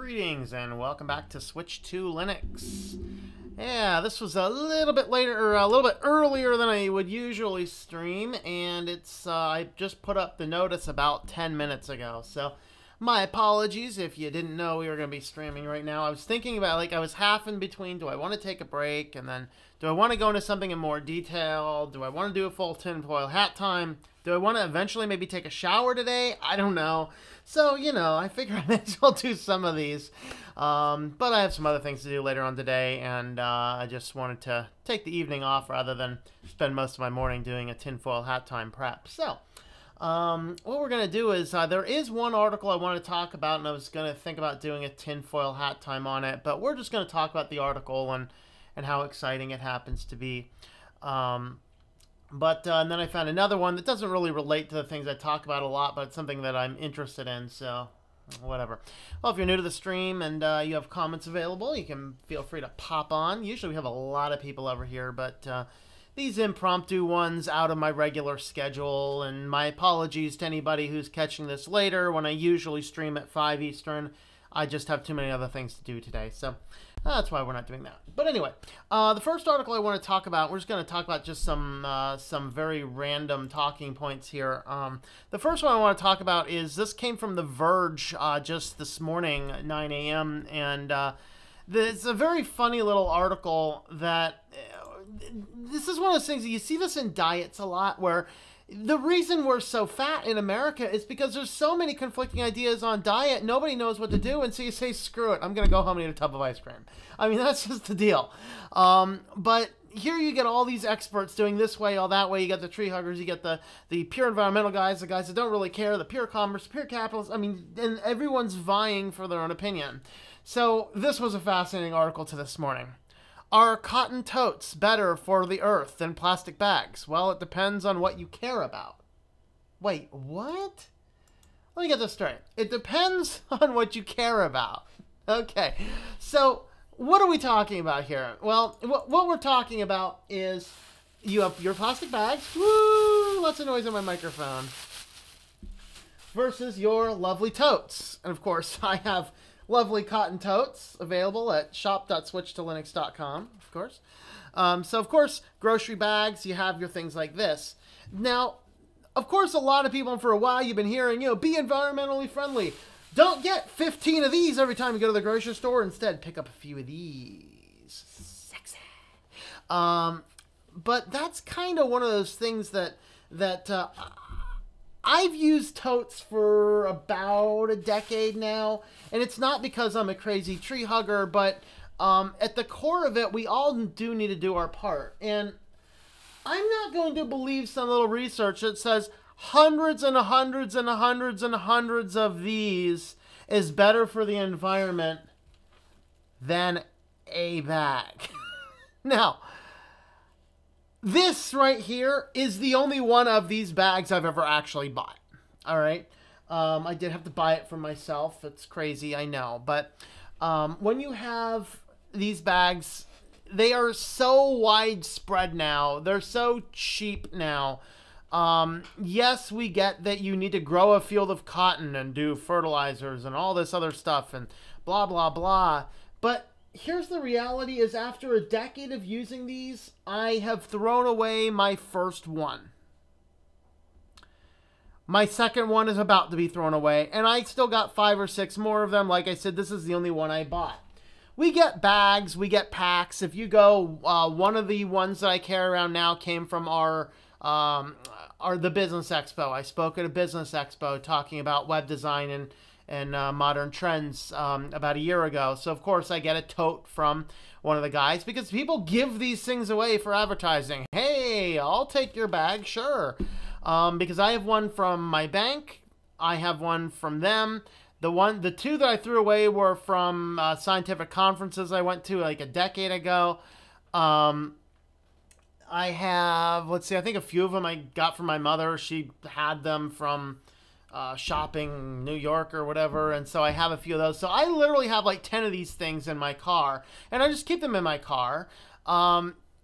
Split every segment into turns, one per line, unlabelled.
Greetings and welcome back to Switch to Linux. Yeah, this was a little bit later, or a little bit earlier than I would usually stream, and it's I just put up the notice about 10 minutes ago. So my apologies if you didn't know we were going to be streaming right now. I was thinking about, like, I was half in between. Do I want to take a break, and then do I want to go into something in more detail? Do I want to do a full tinfoil hat time? Do I want to eventually maybe take a shower today? I don't know. So, you know, I figure I may as well do some of these. But I have some other things to do later on today, and I just wanted to take the evening off rather than spend most of my morning doing a tinfoil hat time prep. So, what we're going to do is, there is one article I want to talk about, and I was going to think about doing a tinfoil hat time on it, but we're just going to talk about the article and how exciting it happens to be. And then I found another one that doesn't really relate to the things I talk about a lot, but it's something that I'm interested in, so whatever. Well, if you're new to the stream and you have comments available, you can feel free to pop on. Usually we have a lot of people over here, but these impromptu ones out of my regular schedule, and my apologies to anybody who's catching this later when I usually stream at 5 Eastern. I just have too many other things to do today, so that's why we're not doing that. But anyway, the first article I want to talk about, we're just going to talk about just some very random talking points here. The first one I want to talk about is, this came from The Verge just this morning at 9 a.m. And it's a very funny little article that, this is one of those things, you see this in diets a lot, where the reason we're so fat in America is because there's so many conflicting ideas on diet. Nobody knows what to do, and so you say, screw it, I'm going to go home and eat a tub of ice cream. I mean, that's just the deal. But here you get all these experts doing this way, all that way. You get the tree huggers, you get the pure environmental guys, the guys that don't really care, the pure commerce, pure capitalists. I mean, and everyone's vying for their own opinion. So this was a fascinating article to this morning. Are cotton totes better for the earth than plastic bags? Well, it depends on what you care about. Wait, what? Let me get this straight. It depends on what you care about. Okay, so what are we talking about here? Well, what we're talking about is, you have your plastic bags, woo, lots of noise on my microphone, versus your lovely totes. And of course, I have lovely cotton totes available at shop.switchtolinux.com, of course. So, of course, grocery bags, you have your things like this. Now, of course, a lot of people, for a while, you've been hearing, be environmentally friendly. Don't get 15 of these every time you go to the grocery store. Instead, pick up a few of these. Sexy. But that's kind of one of those things that I've used totes for about a decade now, and it's not because I'm a crazy tree hugger, but at the core of it, we all do need to do our part. And I'm not going to believe some little research that says hundreds and hundreds and hundreds and hundreds of these is better for the environment than a bag. Now, this right here is the only one of these bags I've ever actually bought. All right. I did have to buy it for myself. It's crazy, I know. But when you have these bags, they are so widespread now. They're so cheap now. Yes, we get that you need to grow a field of cotton and do fertilizers and all this other stuff and blah, blah, blah. But here's the reality, is after a decade of using these, I have thrown away my first one. My second one is about to be thrown away, and I still got 5 or 6 more of them. Like I said, this is the only one I bought. We get bags, we get packs. If you go, one of the ones that I carry around now came from the Business Expo. I spoke at a Business Expo talking about web design and modern trends about a year ago. So, of course, I get a tote from one of the guys because people give these things away for advertising. Hey, I'll take your bag, sure. Because I have one from my bank. I have one from them. The two that I threw away were from scientific conferences I went to like a decade ago. I have, let's see, I think a few of them I got from my mother. She had them from shopping New York or whatever, and so I have a few of those. So I literally have like 10 of these things in my car, and I just keep them in my car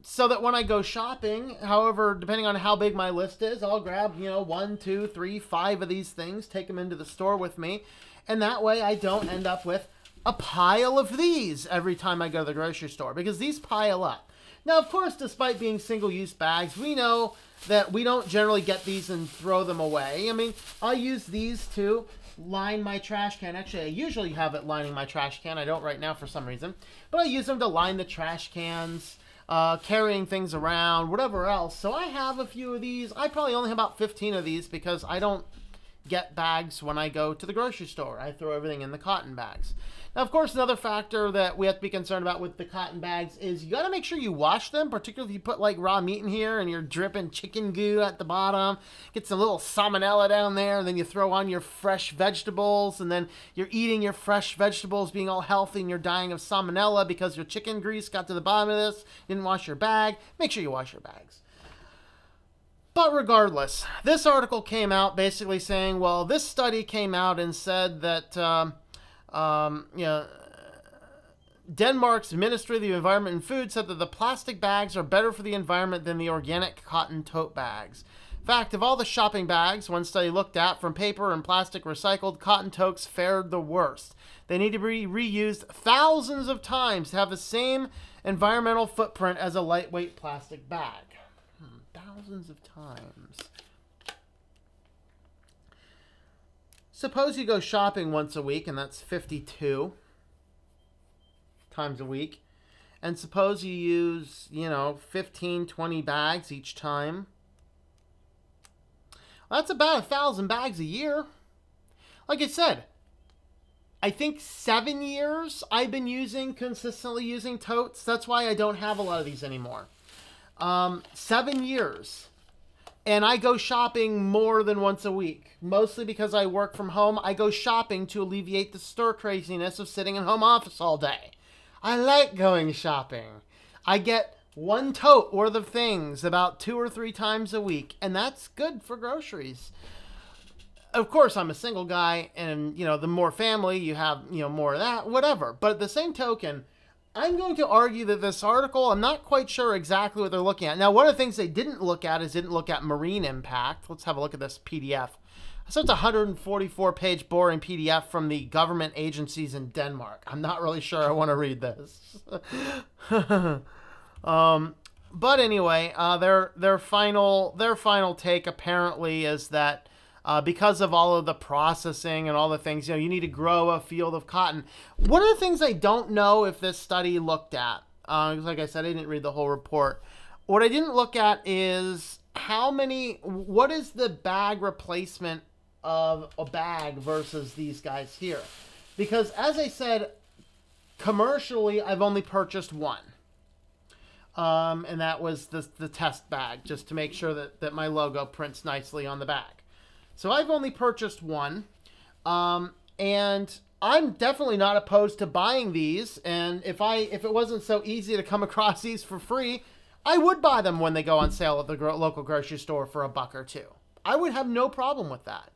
so that when I go shopping, however, depending on how big my list is, I'll grab, 1, 2, 3, 5 of these things, take them into the store with me, and that way I don't end up with a pile of these every time I go to the grocery store because these pile up. Now, of course, despite being single-use bags, we know that we don't generally get these and throw them away. I mean, I use these to line my trash can. Actually, I usually have it lining my trash can. I don't right now for some reason. But I use them to line the trash cans, carrying things around, whatever else. So I have a few of these. I probably only have about 15 of these because I don't get bags when I go to the grocery store. I throw everything in the cotton bags. Now, of course, another factor that we have to be concerned about with the cotton bags is you got to make sure you wash them, particularly if you put like raw meat in here and you're dripping chicken goo at the bottom. Get some little salmonella down there, and then you throw on your fresh vegetables, and then you're eating your fresh vegetables being all healthy, and you're dying of salmonella because your chicken grease got to the bottom of this, didn't wash your bag. Make sure you wash your bags. But regardless, this article came out basically saying, well, this study came out and said that, you know, Denmark's Ministry of the Environment and Food said that the plastic bags are better for the environment than the organic cotton tote bags. In fact, of all the shopping bags one study looked at, from paper and plastic recycled, cotton totes fared the worst. They need to be reused thousands of times to have the same environmental footprint as a lightweight plastic bag. Thousands of times. Suppose you go shopping once a week, and that's 52 times a week. And suppose you use, you know, 15, 20 bags each time. Well, that's about 1,000 bags a year. Like I said, I think 7 years I've been consistently using totes. That's why I don't have a lot of these anymore. 7 years. And I go shopping more than once a week. Mostly because I work from home. I go shopping to alleviate the stir craziness of sitting in home office all day. I like going shopping. I get one tote worth of things about 2 or 3 times a week. And that's good for groceries. Of course, I'm a single guy. And, you know, the more family you have, you know, more of that. Whatever. But at the same token, I'm going to argue that this article, I'm not quite sure exactly what they're looking at. Now, one of the things they didn't look at is didn't look at marine impact. Let's have a look at this PDF. So it's a 144-page boring PDF from the government agencies in Denmark. I'm not really sure I want to read this. But anyway, their final take apparently is that because of all of the processing and all the things, you know, you need to grow a field of cotton. One of the things I don't know if this study looked at, like I said, I didn't read the whole report. What I didn't look at is what is the bag replacement of a bag versus these guys here? Because as I said, commercially, I've only purchased one. And that was the test bag, just to make sure that my logo prints nicely on the bag. So I've only purchased one, and I'm definitely not opposed to buying these. And if it wasn't so easy to come across these for free, I would buy them when they go on sale at the local grocery store for $1 or $2. I would have no problem with that,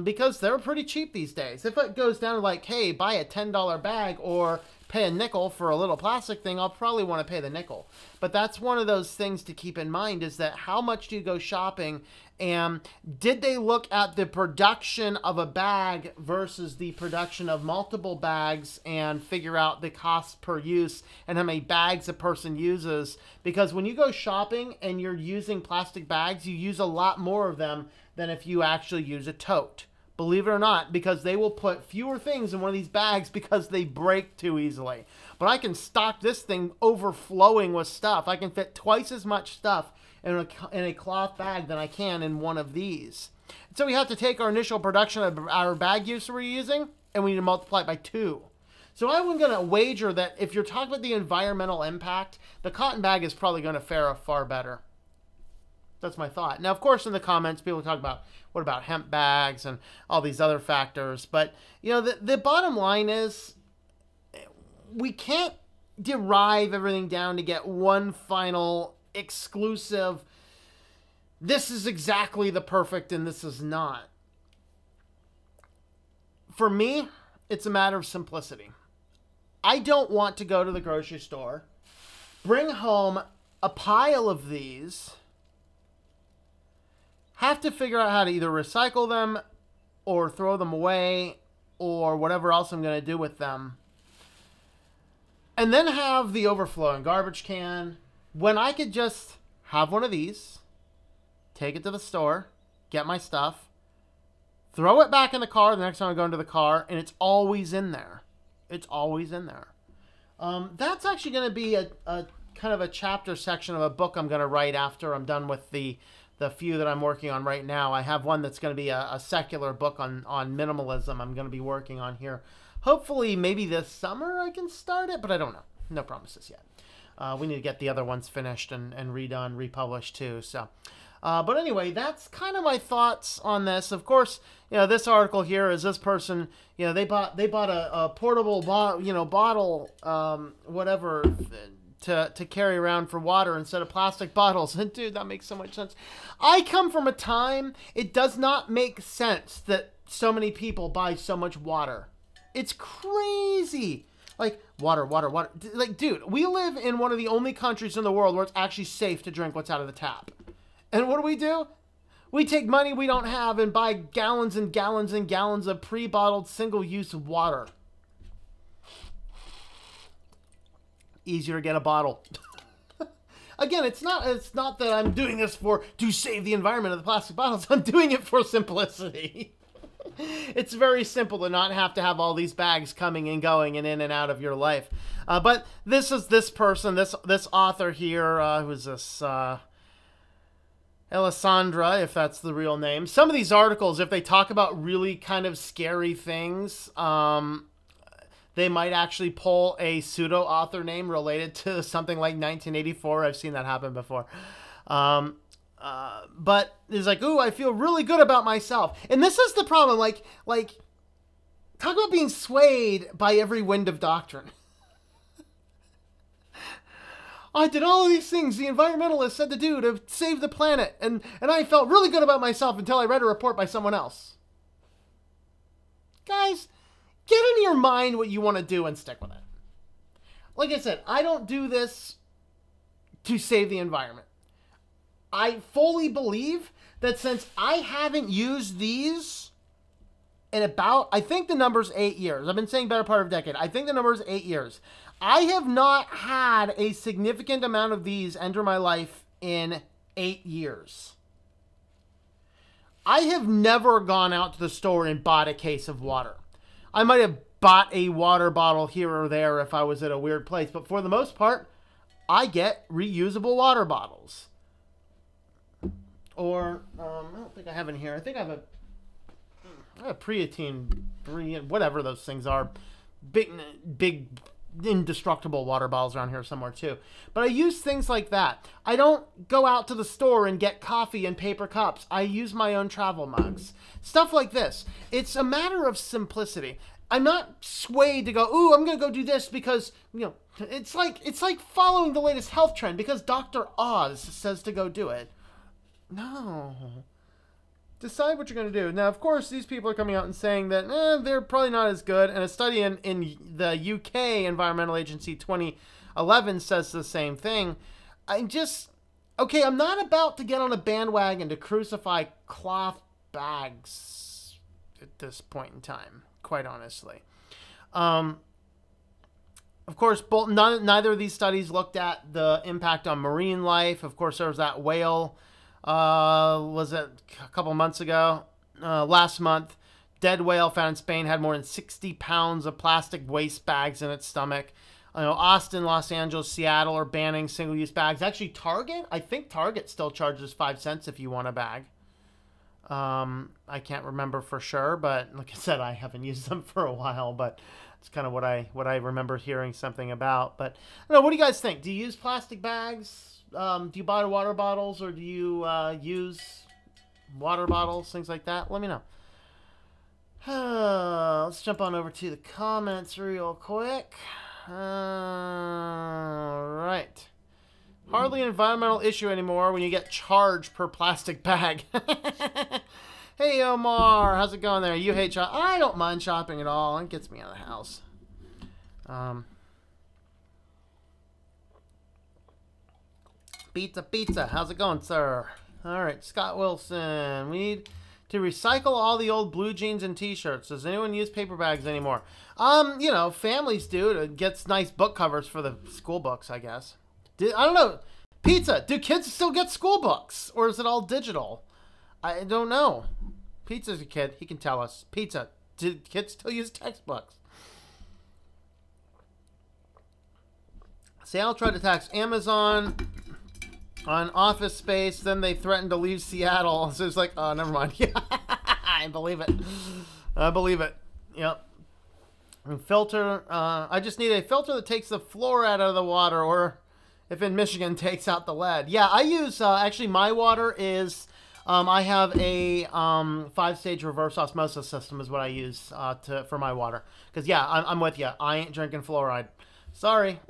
because they're pretty cheap these days. If it goes down to like, hey, buy a $10 bag or pay a nickel for a little plastic thing, I'll probably want to pay the nickel. But that's one of those things to keep in mind, is that how much do you go shopping, and did they look at the production of a bag versus the production of multiple bags and figure out the cost per use and how many bags a person uses? Because when you go shopping and you're using plastic bags, you use a lot more of them than if you actually use a tote. Believe it or not, because they will put fewer things in one of these bags because they break too easily. But I can stock this thing overflowing with stuff. I can fit twice as much stuff in a cloth bag than I can in one of these. So we have to take our initial production of our bag use we're using, and we need to multiply it by 2. So I'm going to wager that if you're talking about the environmental impact, the cotton bag is probably going to fare far better. That's my thought. Now, of course, in the comments, people talk about, what about hemp bags and all these other factors? But, you know, the bottom line is we can't derive everything down to get one final exclusive, this is exactly the perfect and this is not. For me, it's a matter of simplicity. I don't want to go to the grocery store, bring home a pile of these, have to figure out how to either recycle them or throw them away, or whatever else I'm going to do with them. And then have the overflowing garbage can when I could just have one of these, take it to the store, get my stuff, throw it back in the car the next time I go into the car, and it's always in there. It's always in there. That's actually going to be a kind of a chapter section of a book I'm going to write after I'm done with the few that I'm working on right now. I have one that's going to be a secular book on minimalism I'm going to be working on here. Hopefully, maybe this summer I can start it, but I don't know. No promises yet. We need to get the other ones finished and redone, republished too. So, but anyway, that's kind of my thoughts on this. Of course, this article here is this person. They bought a portable bottle, whatever, to carry around for water instead of plastic bottles. And dude, that makes so much sense. I come from a time it does not make sense that so many people buy so much water. It's crazy. Like, water. Like, dude, we live in one of the only countries in the world where it's actually safe to drink what's out of the tap. And what do? We take money we don't have and buy gallons and gallons and gallons of pre-bottled single-use water. Easier to get a bottle. Again, it's not that I'm doing this to save the environment of the plastic bottles. I'm doing it for simplicity. It's very simple to not have to have all these bags coming and going and in and out of your life. But this is this person, this author here, who's this Alessandra, if that's the real name. Some of these articles, if they talk about really kind of scary things, they might actually pull a pseudo-author name related to something like 1984. I've seen that happen before. But it's like, ooh, I feel really good about myself. And this is the problem. Like, talk about being swayed by every wind of doctrine. I did all of these things the environmentalists said to do to save the planet. And I felt really good about myself until I read a report by someone else. Guys, get in your mind what you want to do and stick with it. Like I said, I don't do this to save the environment. I fully believe that since I haven't used these in about, I think the number's 8 years. I've been saying better part of a decade. I think the number's 8 years. I have not had a significant amount of these enter my life in 8 years. I have never gone out to the store and bought a case of water. I might have bought a water bottle here or there if I was at a weird place, but for the most part, I get reusable water bottles. Or, I don't think I have in here. I think I have a Preatine, whatever those things are. Big, indestructible water bottles around here somewhere too. But I use things like that. I don't go out to the store and get coffee in paper cups. I use my own travel mugs. Stuff like this. It's a matter of simplicity. I'm not swayed to go, ooh, I'm going to go do this because, it's like following the latest health trend because Dr. Oz says to go do it. No. Decide what you're going to do. Now, of course, these people are coming out and saying that they're probably not as good. And a study in the UK Environmental Agency 2011 says the same thing. I'm not about to get on a bandwagon to crucify cloth bags at this point in time, quite honestly. Of course, neither of these studies looked at the impact on marine life. Of course, there was that whale. Was it a couple months ago? Last month, dead whale found in Spain had more than 60 pounds of plastic waste bags in its stomach. Austin, Los Angeles, Seattle are banning single-use bags. Actually, I think Target still charges 5 cents if you want a bag. I can't remember for sure, but like I said, I haven't used them for a while, but it's kind of what I remember hearing something about. But I don't know, what do you guys think? Do you use plastic bags? Do you buy water bottles, or do you use water bottles, things like that? Let me know. Let's jump on over to the comments real quick. All right. Hardly an environmental issue anymore when you get charged per plastic bag. Hey, Omar. How's it going there? You hate shopping? I don't mind shopping at all. It gets me out of the house. Pizza. How's it going, sir? All right, Scott Wilson. We need to recycle all the old blue jeans and t-shirts. Does anyone use paper bags anymore? You know, families do. It gets nice book covers for the school books, I guess. I don't know. Pizza. Do kids still get school books? Or is it all digital? I don't know. Pizza's a kid. He can tell us. Pizza. Do kids still use textbooks? Seattle tried to tax Amazon on office space. Then they threatened to leave Seattle. So it's like, oh, never mind. I believe it. I believe it. Yep. And filter. I just need a filter that takes the fluoride out of the water, or if in Michigan, takes out the lead. Yeah, I use, actually, my water is, I have a 5-stage reverse osmosis system is what I use for my water. Because, yeah, I'm with you. I ain't drinking fluoride. Sorry.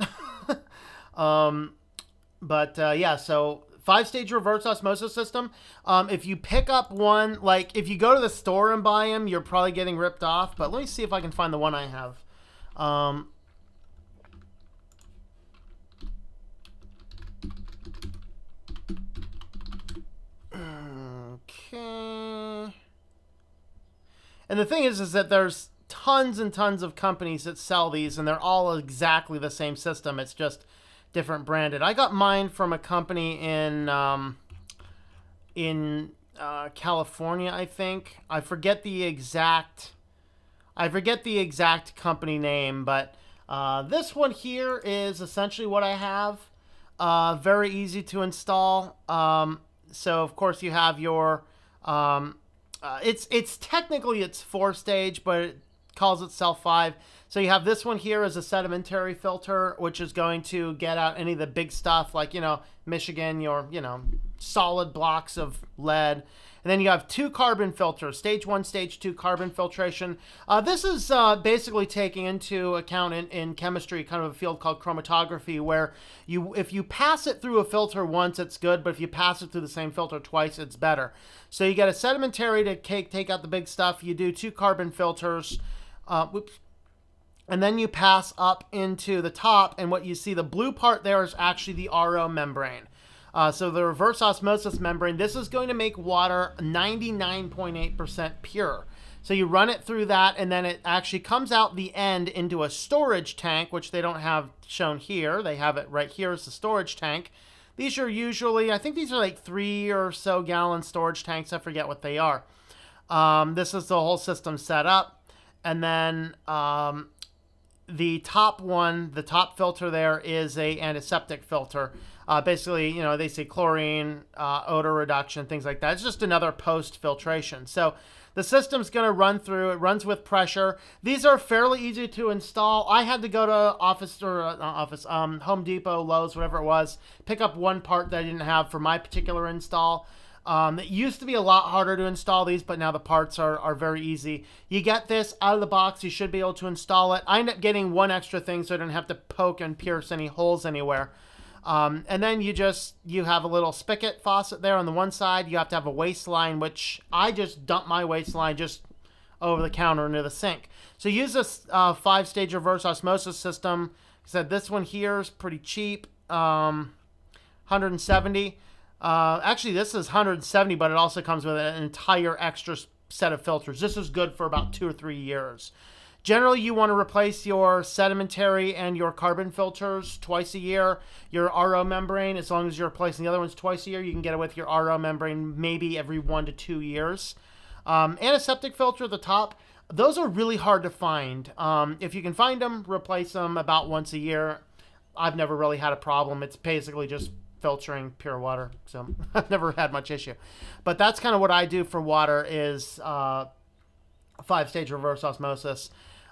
Yeah, so 5-stage reverse osmosis system. If you pick up one, like if you go to the store and buy them, you're probably getting ripped off. But let me see if I can find the one I have. Okay. And the thing is that there's tons and tons of companies that sell these, and they're all exactly the same system. It's just different branded. I got mine from a company in California, I think. I forget the exact company name, but this one here is essentially what I have. Very easy to install. So of course you have your it's technically it's 4-stage, but it calls itself 5. So you have this one here as a sedimentary filter, which is going to get out any of the big stuff like, you know, Michigan, your, you know, solid blocks of lead. And then you have 2 carbon filters, stage 1, stage 2 carbon filtration. This is basically taking into account in chemistry kind of a field called chromatography, where if you pass it through a filter once, it's good, but if you pass it through the same filter twice, it's better. So you get a sedimentary to take out the big stuff. You do 2 carbon filters. And then you pass up into the top, and what you see, the blue part there is actually the RO membrane. So the reverse osmosis membrane, this is going to make water 99.8% pure. So you run it through that, and then it actually comes out the end into a storage tank, which they don't have shown here. They have it right here as the storage tank. These are usually, I think these are like 3 or so gallon storage tanks. I forget what they are. This is the whole system set up. And then the top one, the top filter there is a antiseptic filter. Basically, you know, they say chlorine, odor reduction, things like that. It's just another post-filtration. So the system's going to run through. It runs with pressure. These are fairly easy to install. I had to go to Home Depot, Lowe's, whatever it was, pick up one part that I didn't have for my particular install. It used to be a lot harder to install these, but now the parts are very easy. You get this out of the box. You should be able to install it. I ended up getting one extra thing so I didn't have to poke and pierce any holes anywhere. And then you have a little spigot faucet there on the one side. You have to have a waistline, which I just dump my waistline just over the counter into the sink. So use this 5-stage reverse osmosis system. I said this one here is pretty cheap, 170. Actually, this is 170, but it also comes with an entire extra set of filters. This is good for about 2 or 3 years. Generally, you want to replace your sedimentary and your carbon filters twice a year. Your RO membrane, as long as you're replacing the other ones twice a year, you can get it with your RO membrane maybe every 1 to 2 years. Antiseptic filter at the top, those are really hard to find. If you can find them, replace them about once a year. I've never really had a problem. It's basically just filtering pure water, so I've never had much issue. But that's kind of what I do for water is 5-stage reverse osmosis.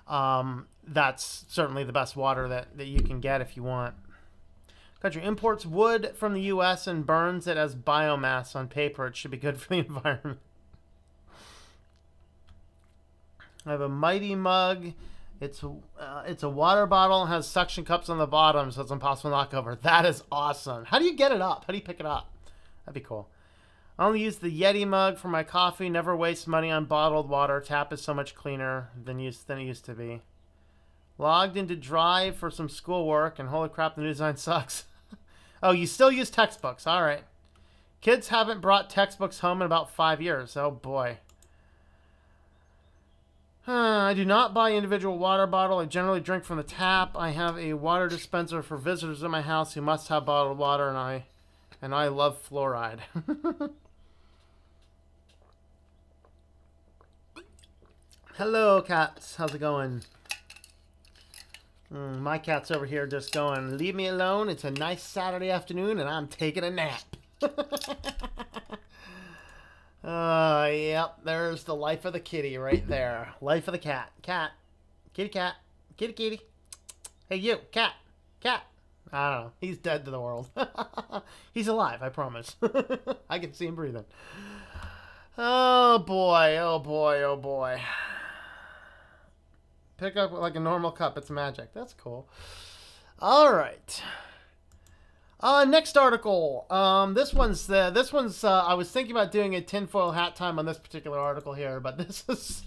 That's certainly the best water that you can get if you want. Country imports wood from the U.S. and burns it as biomass on paper. It should be good for the environment. I have a Mighty mug. It's a water bottle and has suction cups on the bottom, so it's impossible to knock over. That is awesome. How do you get it up? How do you pick it up? That'd be cool. I only use the Yeti mug for my coffee. Never waste money on bottled water. Tap is so much cleaner than it used to be. Logged into Drive for some schoolwork, and holy crap, the new design sucks. Oh, you still use textbooks. All right. Kids haven't brought textbooks home in about 5 years. Oh, boy. I do not buy individual water bottle. I generally drink from the tap. I have a water dispenser for visitors in my house who must have bottled water, and I love fluoride. Hello, cats. How's it going? My cat's over here just going, leave me alone. It's a nice Saturday afternoon, and I'm taking a nap. Yep, there's the life of the kitty right there. Life of the cat. Cat. Kitty cat. Kitty kitty. Hey, you. Cat. Cat. I don't know. He's dead to the world. He's alive, I promise. I can see him breathing. Oh, boy. Oh, boy. Oh, boy. Pick up like a normal cup. It's magic. That's cool. All right. Next article. This one's I was thinking about doing a tinfoil hat time on this particular article here, but this is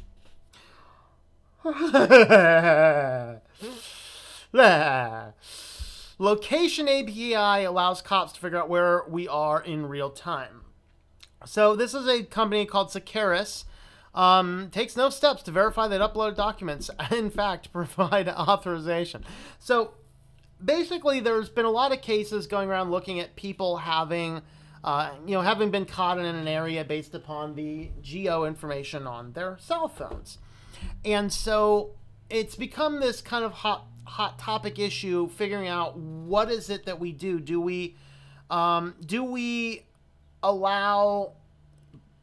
Location API allows cops to figure out where we are in real time. So this is a company called Securus. Takes no steps to verify that uploaded documents, in fact, provide authorization. So basically, there's been a lot of cases going around looking at people having, having been caught in an area based upon the geo information on their cell phones. And so it's become this kind of hot topic issue, figuring out what is it that we do. Do we allow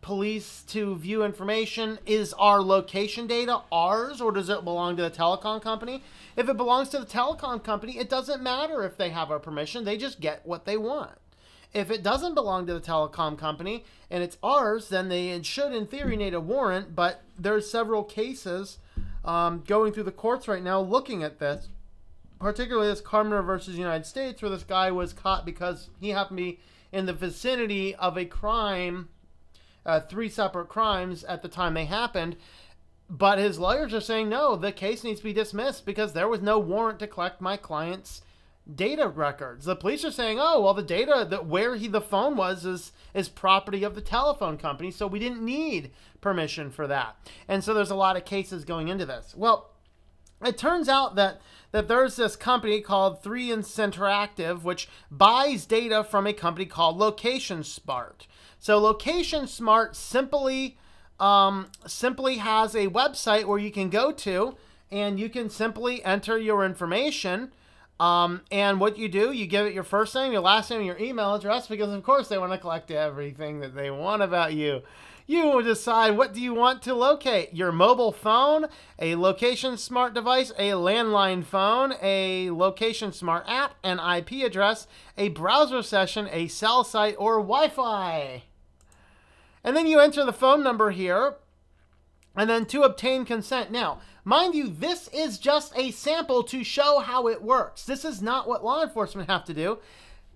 police to view information? Is our location data ours, or does it belong to the telecom company? If it belongs to the telecom company, it doesn't matter if they have our permission. They just get what they want. If it doesn't belong to the telecom company and it's ours, then they should, in theory, need a warrant. But there's several cases going through the courts right now looking at this, particularly this Carminer versus United States, where this guy was caught because he happened to be in the vicinity of a crime, 3 separate crimes at the time they happened. But his lawyers are saying, no, the case needs to be dismissed because there was no warrant to collect my client's data records. The police are saying, oh, well, the data that where the phone was is property of the telephone company, so we didn't need permission for that. And so there's a lot of cases going into this. Well, it turns out that there's this company called 3Inch Interactive, which buys data from a company called Location Smart. So Location Smart simply has a website where you can go to and you can simply enter your information. And what you do, you give it your first name, your last name, and your email address, because of course they want to collect everything that they want about you. You will decide, what do you want to locate? Your mobile phone, a Location Smart device, a landline phone, a Location Smart app, an IP address, a browser session, a cell site, or Wi-Fi. And then you enter the phone number here, and then to obtain consent. Now, mind you, this is just a sample to show how it works. This is not what law enforcement have to do.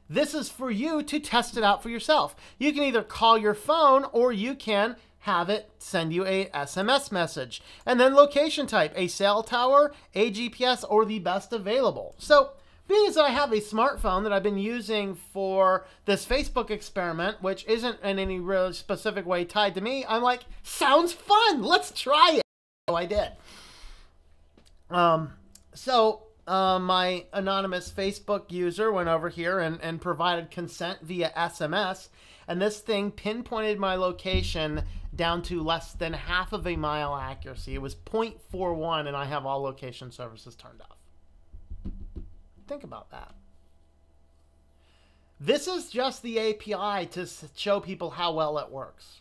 This is for you to test it out for yourself. You can either call your phone or you can have it send you a SMS message. And then location type, a cell tower, a GPS, or the best available. So, being as I have a smartphone that I've been using for this Facebook experiment, which isn't in any real specific way tied to me, I'm like, sounds fun, let's try it. So I did. My anonymous Facebook user went over here and provided consent via SMS, and this thing pinpointed my location down to less than half of a mile accuracy. It was 0.41, and I have all location services turned off. Think about that. This is just the API to show people how well it works.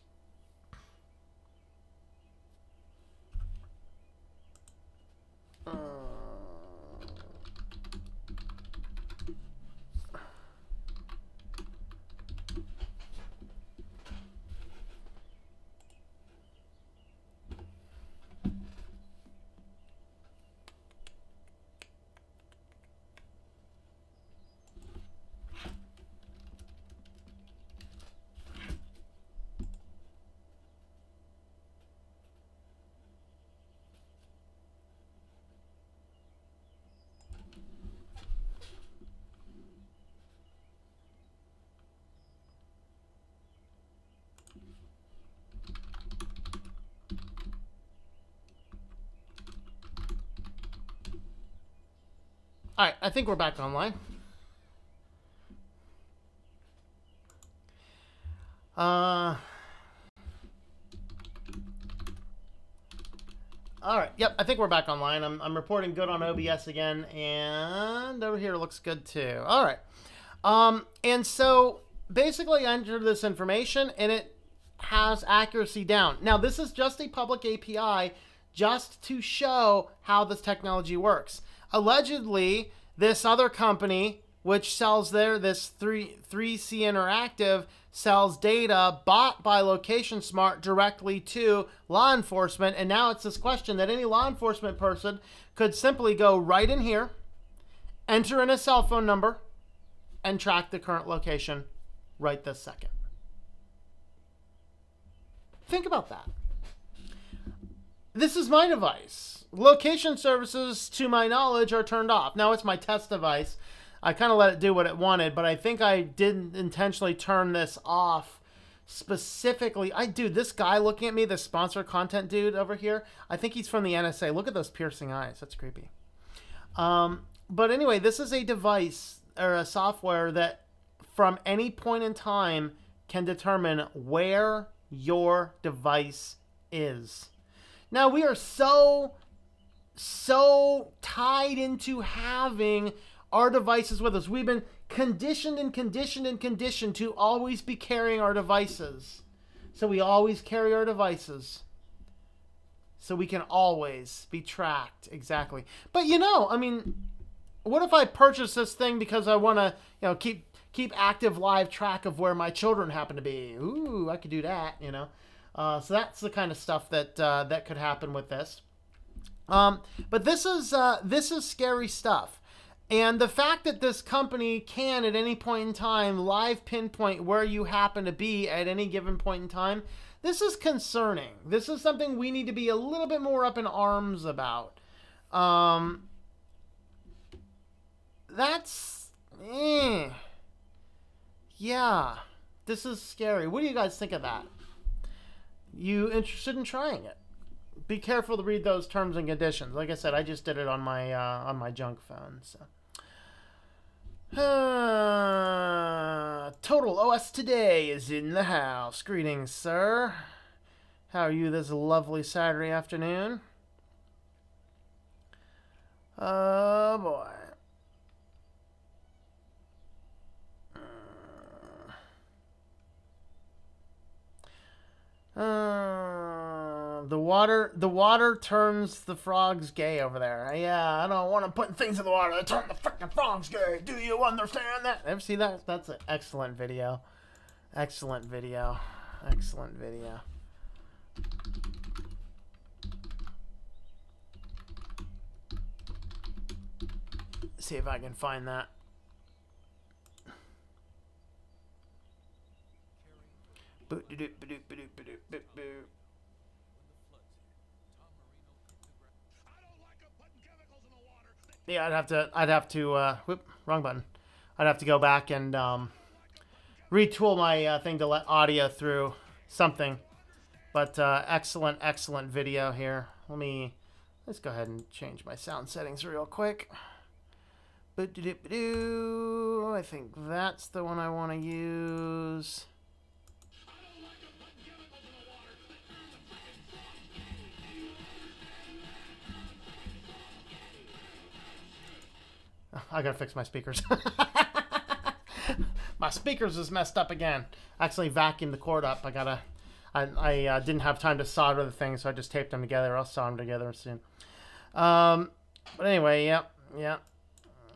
All right, I think we're back online. All right, yep, I think we're back online. I'm reporting good on OBS again, and over here looks good too. All right, and so basically I entered this information, and it has accuracy down. Now, this is just a public API just to show how this technology works. Allegedly, this other company, which sells this 3C Interactive, sells data bought by Location Smart directly to law enforcement. And now it's this question that any law enforcement person could simply go right in here, enter in a cell phone number, and track the current location right this second. Think about that. This is my device. Location services, to my knowledge, are turned off. Now, it's my test device. I kind of let it do what it wanted, but I think I didn't intentionally turn this off specifically. Dude, this guy looking at me, the sponsor content dude over here, I think he's from the NSA. Look at those piercing eyes. That's creepy. But anyway, this is a device or a software that from any point in time can determine where your device is. Now, we are so tied into having our devices with us. We've been conditioned to always be carrying our devices. So we always carry our devices. So we can always be tracked. Exactly. But I mean, what if I purchase this thing because I want to, keep active live track of where my children happen to be? Ooh, I could do that, So that's the kind of stuff that that could happen with this. But this is scary stuff. And the fact that this company can, at any point in time, live pinpoint where you happen to be at any given point in time, this is concerning. This is something we need to be a little bit more up in arms about. Yeah, this is scary. What do you guys think of that? You interested in trying it? Be careful to read those terms and conditions. Like I said, I just did it on my junk phone. So, Total OS Today is in the house. Greetings, sir. How are you this lovely Saturday afternoon? Oh boy. The water turns the frogs gay over there. Yeah, I don't want to put things in the water that turn the freaking frogs gay. Do you understand that? Ever see that? That's an excellent video. Excellent video. Excellent video. See if I can find that. Yeah, I'd have to, whoop, wrong button. I'd have to go back and retool my thing to let audio through something. But excellent video here. Let's go ahead and change my sound settings real quick. I think that's the one I want to use. I gotta fix my speakers. My speakers is messed up again. I actually vacuumed the cord up. I didn't have time to solder the thing, so I just taped them together. I'll solder them together soon. But anyway, yep.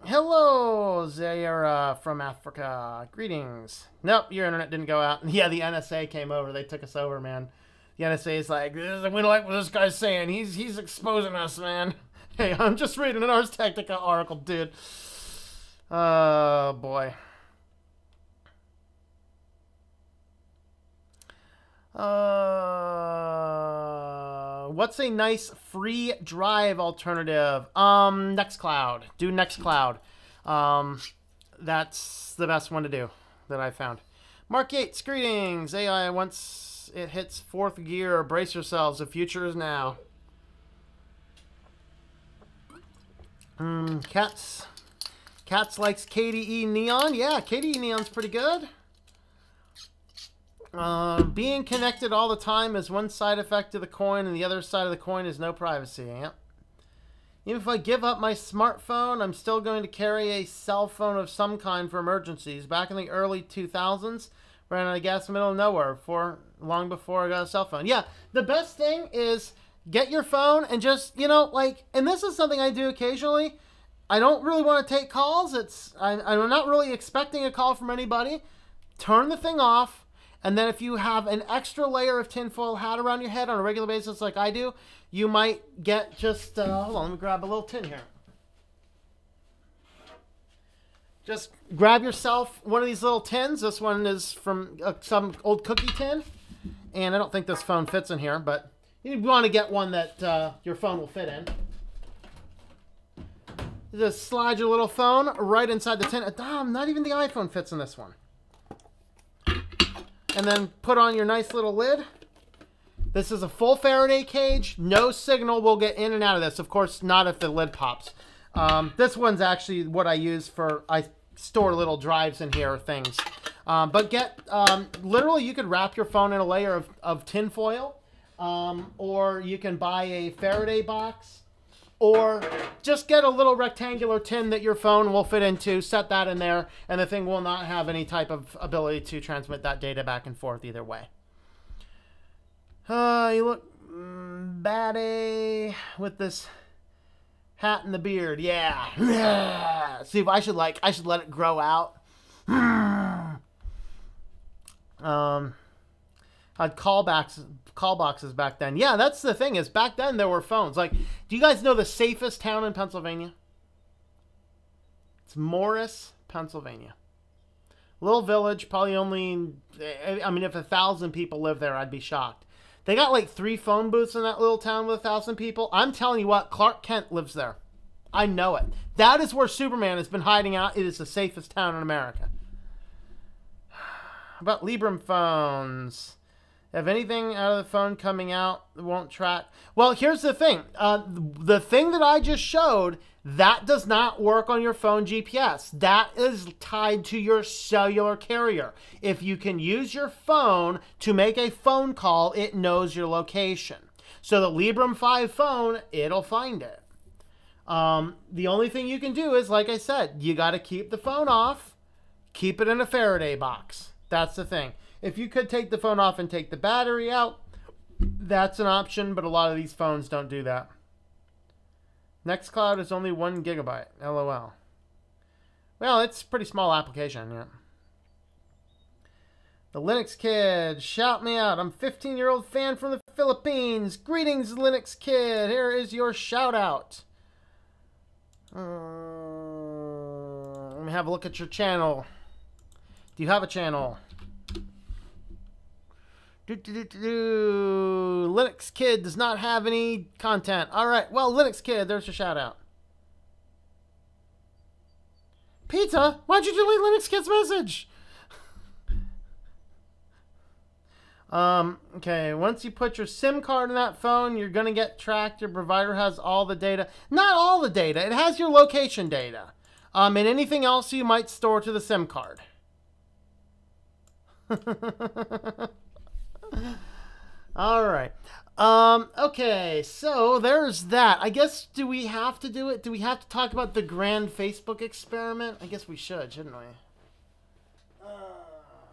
Hello, Zayara from Africa. Greetings. Nope, your internet didn't go out. Yeah, the NSA came over. They took us over, man. The NSA is like, we don't like what this guy's saying. He's exposing us, man. Hey, I'm just reading an Ars Technica article, dude. Oh, boy. What's a nice free drive alternative? Nextcloud. Do Nextcloud. That's the best one to do that I found. Mark Yates, greetings. AI, once it hits fourth gear, brace yourselves. The future is now. Cats. Cats likes KDE Neon. Yeah, KDE Neon's pretty good. Being connected all the time is one side effect of the coin, and the other side of the coin is no privacy. Yep. Even if I give up my smartphone, I'm still going to carry a cell phone of some kind for emergencies. Back in the early 2000s, ran out of gas in the middle of nowhere long before I got a cell phone. Yeah, the best thing is get your phone and just, you know, like, and this is something I do occasionally. I don't really want to take calls. I'm not really expecting a call from anybody. Turn the thing off. And then if you have an extra layer of tinfoil hat around your head on a regular basis like I do, you might get just, hold on, let me grab a little tin here. Just grab yourself one of these little tins. This one is from some old cookie tin. And I don't think this phone fits in here, but you want to get one that your phone will fit in. Just slide your little phone right inside the tin. Not even the iPhone fits in this one. And then put on your nice little lid. This is a full Faraday cage. No signal will get in and out of this. Of course, not if the lid pops. This one's actually what I use for, I store little drives in here or things. But literally you could wrap your phone in a layer of tin foil. Or you can buy a Faraday box. Or just get a little rectangular tin that your phone will fit into, set that in there, and the thing will not have any type of ability to transmit that data back and forth either way. You look batty with this hat and the beard. Yeah. See, if I should let it grow out. Had call boxes back then. Yeah, that's the thing, is back then there were phones. Like, do you guys know the safest town in Pennsylvania? It's Morris, Pennsylvania. Little village, probably only, I mean, if 1,000 people live there, I'd be shocked. They got like 3 phone booths in that little town with 1,000 people. I'm telling you what, Clark Kent lives there. I know it. That is where Superman has been hiding out. It is the safest town in America. How about Librem phones? If anything out of the phone coming out, it won't track. Well, here's the thing. The thing that I just showed, that does not work on your phone GPS. That is tied to your cellular carrier. If you can use your phone to make a phone call, it knows your location. So the Librem 5 phone, it'll find it. The only thing you can do is, like I said, you got to keep the phone off, keep it in a Faraday box. That's the thing. If you could take the phone off and take the battery out, that's an option, but a lot of these phones don't do that. Nextcloud is only 1 gigabyte. LOL. Well, it's a pretty small application, yeah. The Linux Kid, shout me out. I'm a 15-year-old fan from the Philippines. Greetings, Linux Kid. Here is your shout out. Let me have a look at your channel. Do you have a channel? Linux Kid does not have any content. All right. Well, Linux Kid, there's your shout out. Pizza? Why'd you delete Linux Kid's message? Okay. Once you put your SIM card in that phone, you're going to get tracked. Your provider has all the data. Not all the data. It has your location data. And anything else you might store to the SIM card. All right. Okay, so there's that. I guess, do we have to do it? Do we have to talk about the grand Facebook experiment? I guess we should, shouldn't we?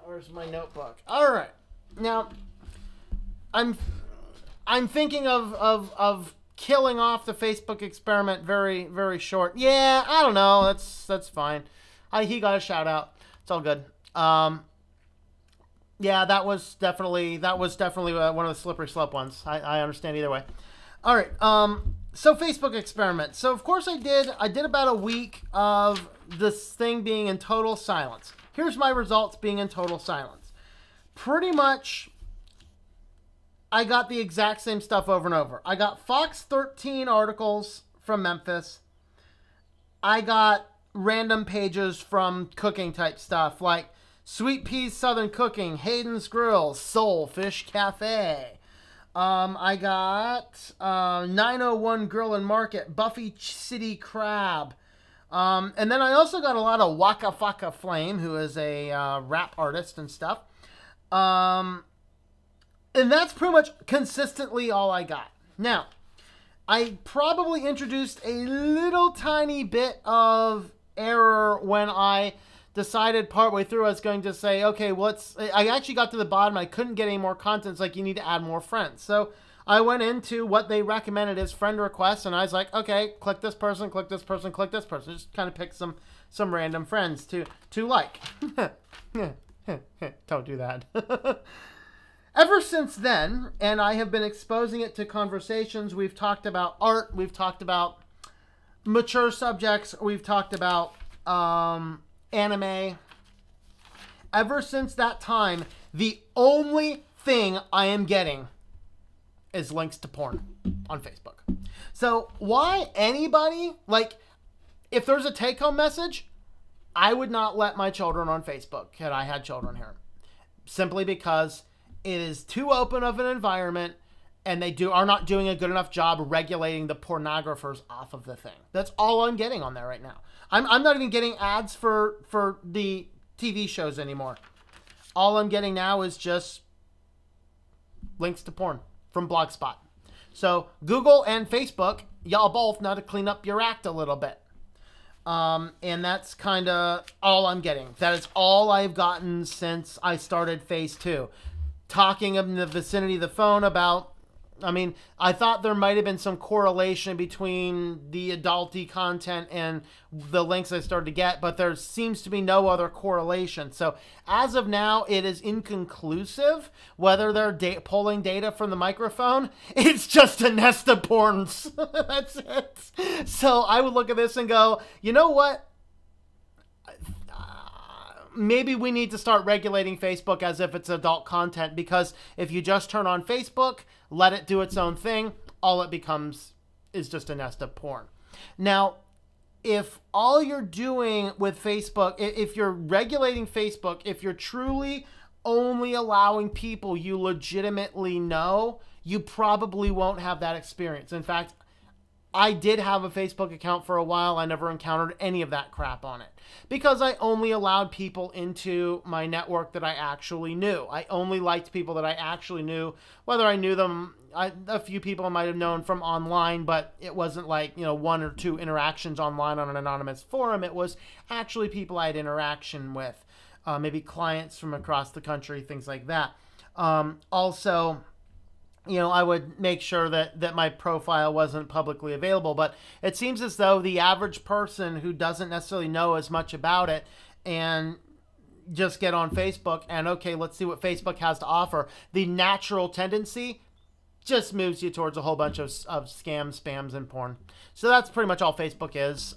Where's my notebook? All right. Now, I'm thinking of killing off the Facebook experiment very, very short. Yeah, I don't know. That's fine. He got a shout out. It's all good. Yeah, that was definitely one of the slippery slope ones. I understand either way. All right. So Facebook experiment. So of course I did about a week of this thing being in total silence. Here's my results being in total silence. Pretty much, I got the exact same stuff over and over. I got Fox 13 articles from Memphis. I got random pages from cooking type stuff like Sweet Peas Southern Cooking, Hayden's Grill, Soul Fish Cafe. I got 901 Grill and Market, Buffy City Crab, And then I also got a lot of Waka Faka Flame, who is a rap artist and stuff. And that's pretty much consistently all I got. Now, I probably introduced a little tiny bit of error when I decided partway through I was going to say, okay, I actually got to the bottom. I couldn't get any more content. It's like, you need to add more friends. So I went into what they recommended as friend requests, and I was like, okay, click this person, click this person, click this person. Just kind of pick some random friends to like. Don't do that. Ever since then, and I have been exposing it to conversations, we've talked about art, we've talked about mature subjects, we've talked about anime. Ever since that time, the only thing I am getting is links to porn on Facebook. So why anybody, like, if there's a take-home message, I would not let my children on Facebook had I had children here. Simply because it is too open of an environment, and they are not doing a good enough job regulating the pornographers off of the thing. That's all I'm getting on there right now. I'm not even getting ads for the TV shows anymore. All I'm getting now is just links to porn from Blogspot. So Google and Facebook, y'all both know to clean up your act a little bit. And that's kind of all I'm getting. That is all I've gotten since I started phase 2. Talking in the vicinity of the phone about, I mean, I thought there might have been some correlation between the adulty content and the links I started to get, but there seems to be no other correlation. So as of now, it is inconclusive whether they're pulling data from the microphone. It's just a nest of porns. That's it. So I would look at this and go, you know what? Maybe we need to start regulating Facebook as if it's adult content, because if you just turn on Facebook, let it do its own thing, all it becomes is just a nest of porn. Now, if all you're doing with Facebook, if you're regulating Facebook, if you're truly only allowing people you legitimately know, you probably won't have that experience. In fact, I did have a Facebook account for a while. I never encountered any of that crap on it because I only allowed people into my network that I actually knew. I only liked people that I actually knew, whether I knew them. A few people I might have known from online, but it wasn't like, you know, 1 or 2 interactions online on an anonymous forum. It was actually people I had interaction with, maybe clients from across the country, things like that. Also, you know, I would make sure that my profile wasn't publicly available. But it seems as though the average person who doesn't necessarily know as much about it and just get on Facebook and, okay, let's see what Facebook has to offer, the natural tendency just moves you towards a whole bunch of scams, spams, and porn. So that's pretty much all Facebook is.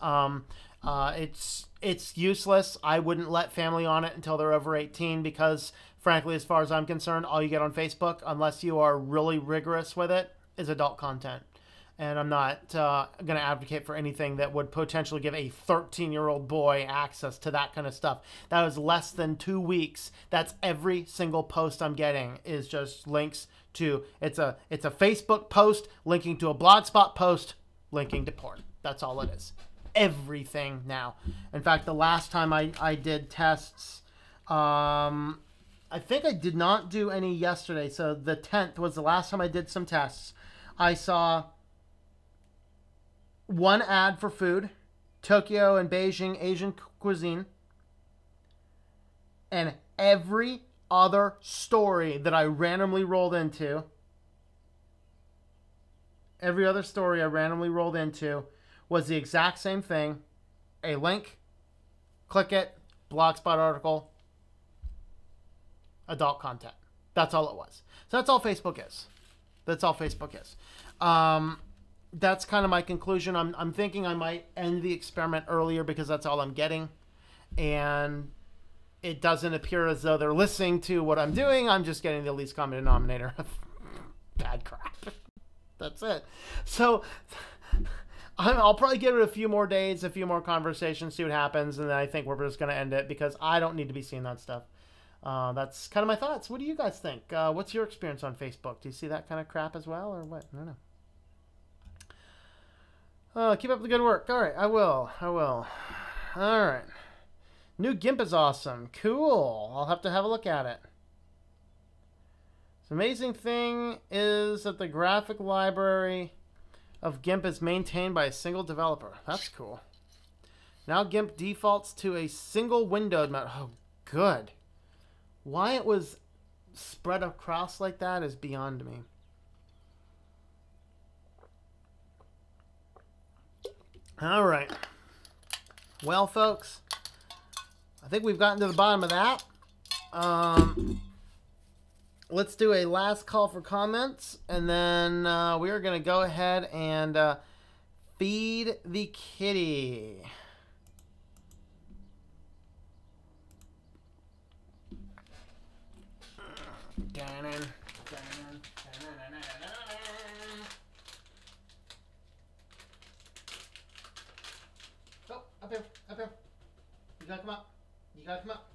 It's useless. I wouldn't let family on it until they're over 18 because, frankly, as far as I'm concerned, all you get on Facebook, unless you are really rigorous with it, is adult content. And I'm not going to advocate for anything that would potentially give a 13-year-old boy access to that kind of stuff. That is less than 2 weeks. That's every single post I'm getting is just links to, it's a Facebook post linking to a Blogspot post linking to porn. That's all it is. Everything now. In fact, the last time I did tests, I think I did not do any yesterday. So the 10th was the last time I did some tests. I saw one ad for food, Tokyo and Beijing Asian cuisine, and every other story that I randomly rolled into, was the exact same thing. A link, click it, Blogspot article, adult content. That's all it was. So that's all Facebook is. That's kind of my conclusion. I'm thinking I might end the experiment earlier because that's all I'm getting. And it doesn't appear as though they're listening to what I'm doing. I'm just getting the least common denominator of bad crap. That's it. So I'll probably give it a few more days, a few more conversations, see what happens, and then I think we're just going to end it because I don't need to be seeing that stuff. That's kind of my thoughts. What do you guys think? What's your experience on Facebook? Do you see that kind of crap as well, or what? I don't know. Keep up the good work. All right, I will. All right. New GIMP is awesome. Cool. I'll have to have a look at it. The amazing thing is that the graphic library of GIMP is maintained by a single developer. That's cool. Now GIMP defaults to a single windowed mode. Oh, good. Why it was spread across like that is beyond me. All right. Well, folks, I think we've gotten to the bottom of that. Let's do a last call for comments, and then we are going to go ahead and feed the kitty. Oh, up here, up here. You gotta come up. You gotta come up.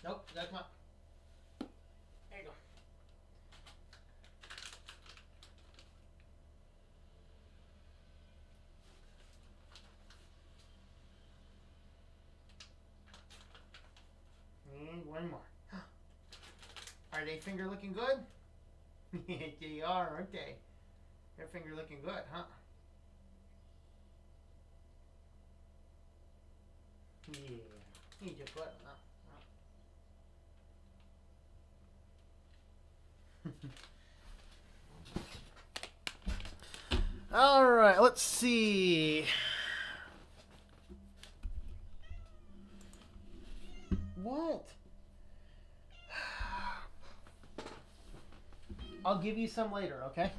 Nope, you gotta come up. There you go. And one more. Are they finger looking good? They are, aren't they? Their finger looking good, huh? Yeah. You just put them up. All right, let's see. What? I'll give you some later, okay?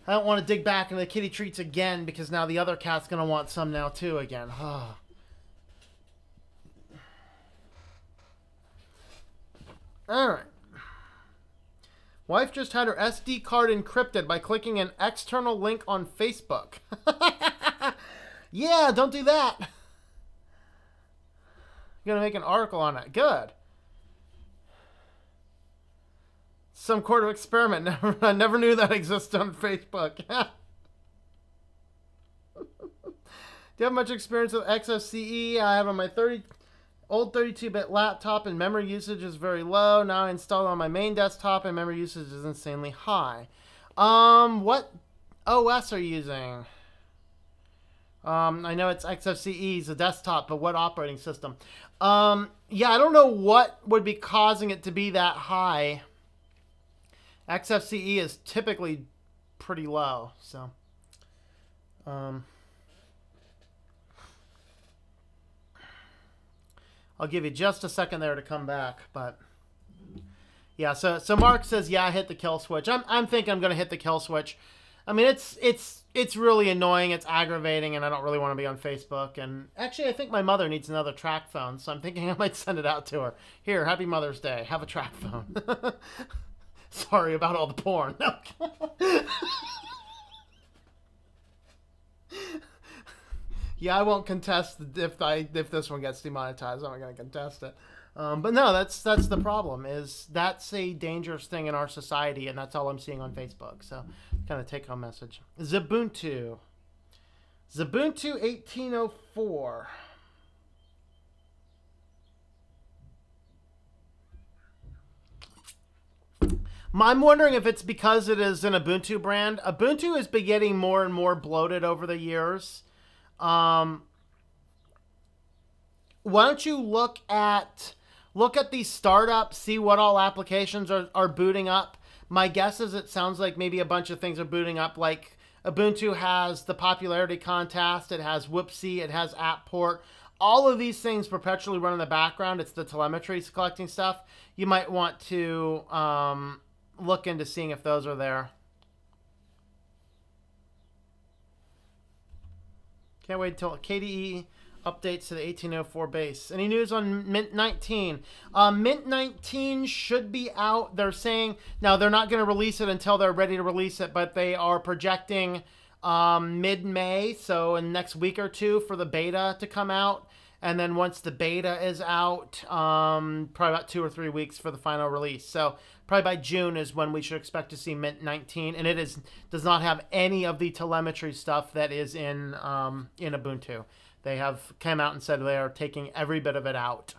I don't want to dig back into the kitty treats again because now the other cat's going to want some now too again. All right. Wife just had her SD card encrypted by clicking an external link on Facebook. Yeah, don't do that. I'm going to make an article on it. Good. Some sort of experiment. I never knew that existed on Facebook. Do you have much experience with XFCE? I have on my old 32-bit laptop, and memory usage is very low. Now I installed it on my main desktop, and memory usage is insanely high. What OS are you using? I know it's XFCE, the desktop, but what operating system? Yeah, I don't know what would be causing it to be that high. XFCE is typically pretty low, so. I'll give you just a second there to come back, but yeah. So Mark says, yeah, I hit the kill switch. I'm thinking I'm gonna hit the kill switch. I mean, it's really annoying. It's aggravating, and I don't really want to be on Facebook. And actually, I think my mother needs another track phone, so I'm thinking I might send it out to her. Here, Happy Mother's Day. Have a track phone. Sorry about all the porn. No. Yeah, I won't contest if this one gets demonetized. I'm not going to contest it. But no, that's the problem. Is that's a dangerous thing in our society, and that's all I'm seeing on Facebook. So, kind of take home message. Ubuntu 1804. I'm wondering if it's because it is an Ubuntu brand. Ubuntu has been getting more and more bloated over the years. Why don't you look at these startups, see what all applications are booting up. My guess is it sounds like maybe a bunch of things are booting up. Like Ubuntu has the popularity contest, it has Whoopsie, it has AppPort. All of these things perpetually run in the background. It's the telemetry collecting stuff. You might want to look into seeing if those are there. Can't wait until KDE updates to the 1804 base. Any news on Mint 19? Mint 19 should be out. They're saying, now they're not going to release it until they're ready to release it, but they are projecting mid-May, so in the next week or two for the beta to come out. and then once the beta is out, probably about 2 or 3 weeks for the final release. So probably by June is when we should expect to see Mint 19, and does not have any of the telemetry stuff that is in Ubuntu. They have come out and said they are taking every bit of it out.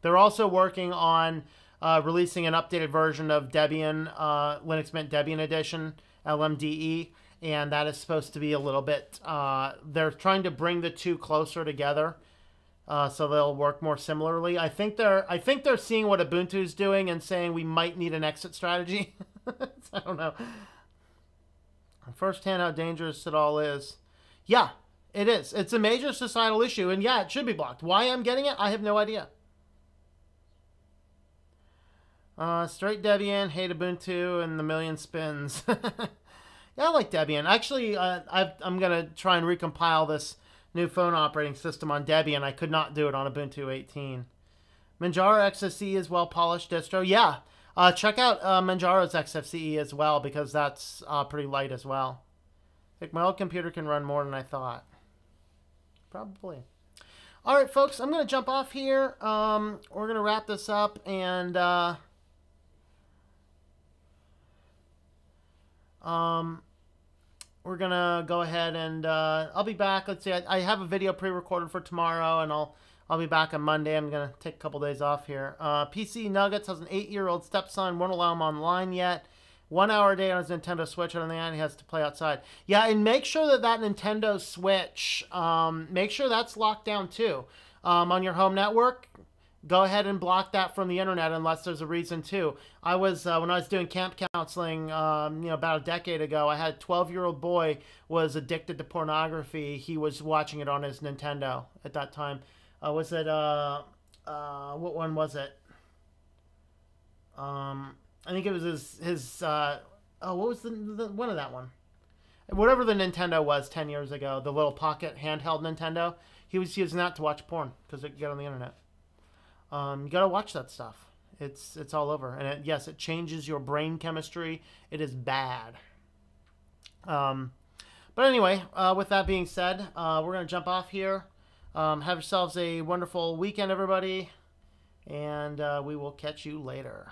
They're also working on releasing an updated version of Debian, Linux Mint Debian Edition, LMDE, and that is supposed to be a little bit, they're trying to bring the two closer together, so they'll work more similarly. I think they're seeing what Ubuntu's doing and saying we might need an exit strategy. I don't know. Firsthand how dangerous it all is. Yeah, it is. It's a major societal issue, and yeah, it should be blocked. Why I'm getting it, I have no idea. Straight Debian, hate Ubuntu, and the million spins. Yeah, I like Debian. Actually, I'm going to try and recompile this new phone operating system on Debian. I could not do it on Ubuntu 18. Manjaro XFCE is well-polished distro. Yeah, check out Manjaro's XFCE as well, because that's pretty light as well. I think my old computer can run more than I thought. Probably. All right, folks, I'm going to jump off here. We're going to wrap this up, and we're going to go ahead and I'll be back. Let's see, I have a video pre-recorded for tomorrow, and I'll be back on Monday. I'm going to take a couple days off here. PC Nuggets has an 8-year-old stepson. Won't allow him online yet. 1 hour a day on his Nintendo Switch, and then he has to play outside. Yeah, and make sure that Nintendo Switch, make sure that's locked down too. On your home network, go ahead and block that from the internet unless there's a reason to. I was, when I was doing camp counseling, about a decade ago, I had a 12-year-old boy was addicted to pornography. He was watching it on his Nintendo at that time. Was it, what one was it? I think it was his what was the one of that one? Whatever the Nintendo was 10 years ago, the little pocket handheld Nintendo, he was using that to watch porn because it could get on the internet. You gotta watch that stuff. It's all over, and yes, it changes your brain chemistry. It is bad. But anyway, with that being said, we're gonna jump off here. Have yourselves a wonderful weekend, everybody, and we will catch you later.